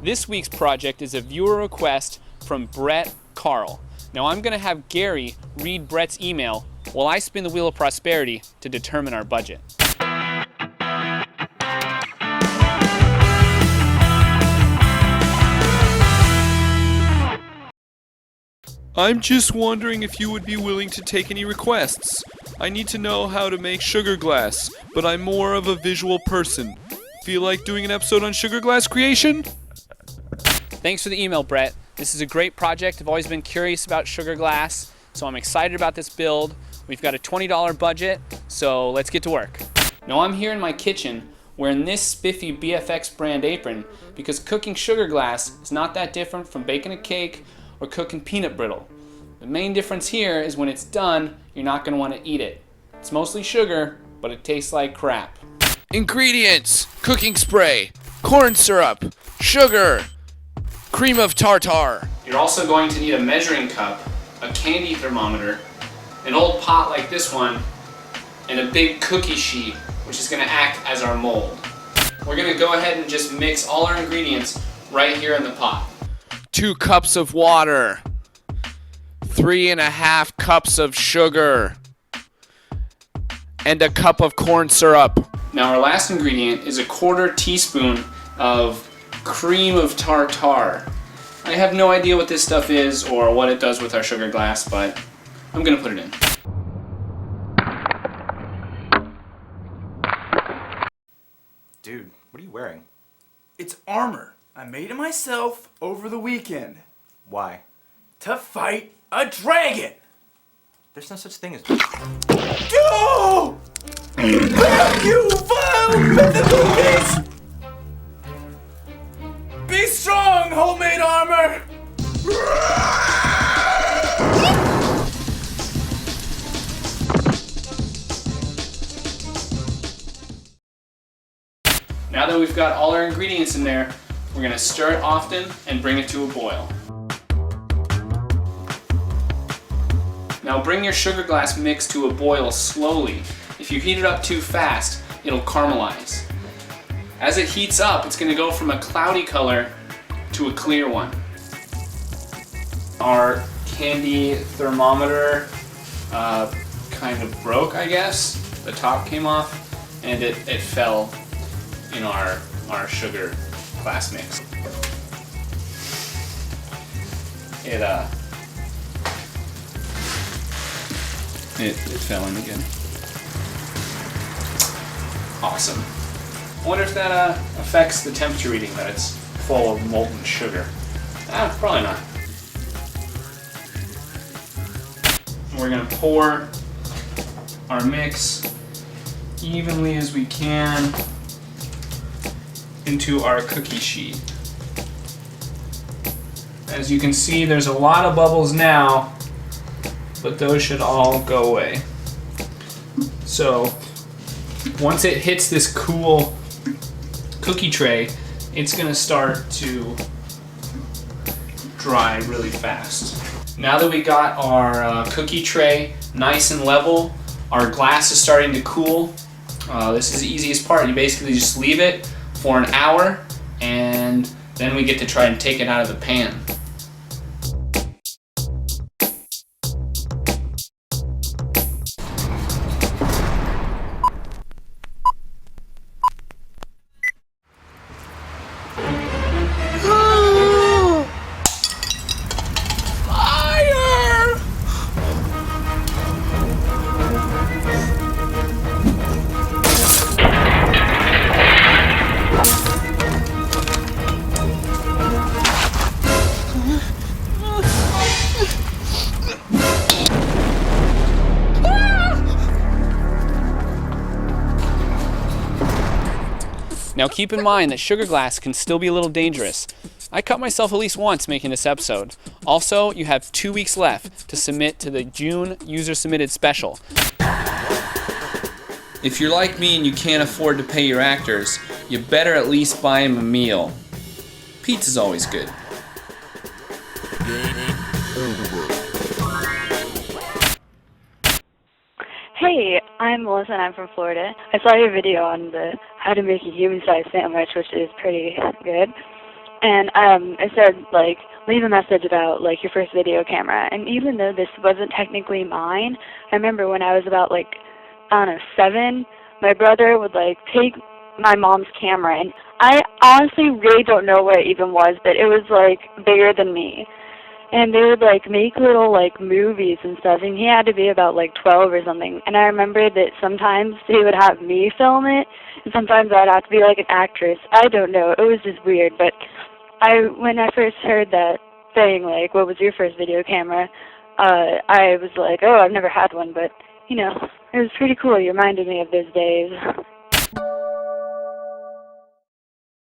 This week's project is a viewer request from Brett Carl. Now I'm going to have Gary read Brett's email while I spin the wheel of prosperity to determine our budget. I'm just wondering if you would be willing to take any requests. I need to know how to make sugar glass, but I'm more of a visual person. Feel like doing an episode on sugar glass creation? Thanks for the email, Brett. This is a great project. I've always been curious about sugar glass, so I'm excited about this build. We've got a $20 budget, so let's get to work. Now I'm here in my kitchen wearing this spiffy BFX brand apron because cooking sugar glass is not that different from baking a cake or cooking peanut brittle. The main difference here is when it's done, you're not going to want to eat it. It's mostly sugar, but it tastes like crap. Ingredients: cooking spray, corn syrup, sugar, cream of tartar. You're also going to need a measuring cup, a candy thermometer, an old pot like this one, and a big cookie sheet, which is going to act as our mold. We're going to go ahead and just mix all our ingredients right here in the pot. 2 cups of water, 3.5 cups of sugar, and a cup of corn syrup. Now our last ingredient is a 1/4 teaspoon of cream of tartar. I have no idea what this stuff is or what it does with our sugar glass, but I'm gonna put it in. Dude, what are you wearing? It's armor. I made it myself over the weekend. Why? To fight a dragon! There's no such thing as... Go! Back, you vile mythical beast! Be strong, homemade armor! Now that we've got all our ingredients in there, we're going to stir it often and bring it to a boil. Now bring your sugar glass mix to a boil slowly. If you heat it up too fast, it'll caramelize. As it heats up, it's going to go from a cloudy color to a clear one. Our candy thermometer kind of broke, I guess. The top came off and it fell in our sugar glass mix. It fell in again. Awesome. I wonder if that affects the temperature reading, that it's full of molten sugar. Probably not. We're gonna pour our mix evenly as we can into our cookie sheet. As you can see, there's a lot of bubbles now, but those should all go away. So once it hits this cool cookie tray, it's gonna start to dry really fast. Now that we got our cookie tray nice and level, our glass is starting to cool. This is the easiest part. You basically just leave it for an hour and then we get to try and take it out of the pan. Now keep in mind that sugar glass can still be a little dangerous. I cut myself at least once making this episode. Also, you have 2 weeks left to submit to the June user-submitted special. If you're like me and you can't afford to pay your actors, you better at least buy them a meal. Pizza's always good. Hey, I'm Melissa and I'm from Florida. I saw your video on the how to make a human-sized sandwich, which is pretty good. And it said, like, leave a message about, like, your first video camera. And even though this wasn't technically mine, I remember when I was about, like, I don't know, 7, my brother would, like, take my mom's camera. And I honestly really don't know what it even was, but it was, like, bigger than me. And they would, like, make little, like, movies and stuff. And he had to be about, like, 12 or something. And I remember that sometimes he would have me film it, and sometimes I'd have to be, like, an actress. I don't know. It was just weird. But when I first heard that thing, like, what was your first video camera, I was like, oh, I've never had one. But, you know, it was pretty cool. You reminded me of those days.